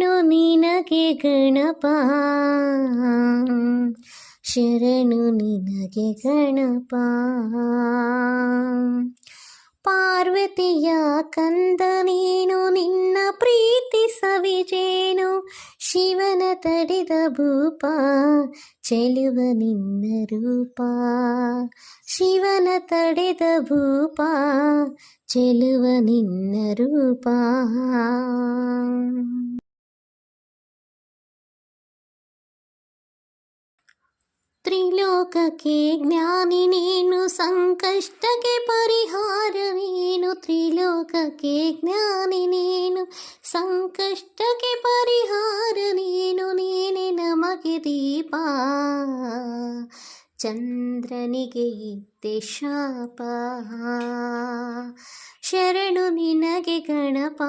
ಶರಣು ನಿನಗೆ ಗಣಪ, ಶರಣು ನಿನಗೆ ಗಣಪ. ಪಾರ್ವತಿಯ ಕಂದ ನೀನು, ನಿನ್ನ ಪ್ರೀತಿ ಸವಿಜೇನು. ಶಿವನ ತಡೆದ ಭೂಪ, ಚೆಲುವ ನಿನ್ನ ರೂಪ. ಶಿವನ ತಡೆದ ಭೂಪ, ಚೆಲುವ ನಿನ್ನ ರೂಪ. ತ್ರಿಲೋಕಕ್ಕೆ ಜ್ಞಾನಿ ನೀನು, ಸಂಕಷ್ಟಕ್ಕೆ ಪರಿಹಾರವೇನು. ತ್ರಿಲೋಕಕ್ಕೆ ಜ್ಞಾನಿ ನೀನು, ಸಂಕಷ್ಟಕ್ಕೆ ಪರಿಹಾರ ನೀನು. ನೀನೆ ನಮಗೆ ದೀಪ, ಚಂದ್ರನಿಗೆ ಇದ್ದೆ ಶಾಪ. ಶರಣು ನಿನಗೆ ಗಣಪ.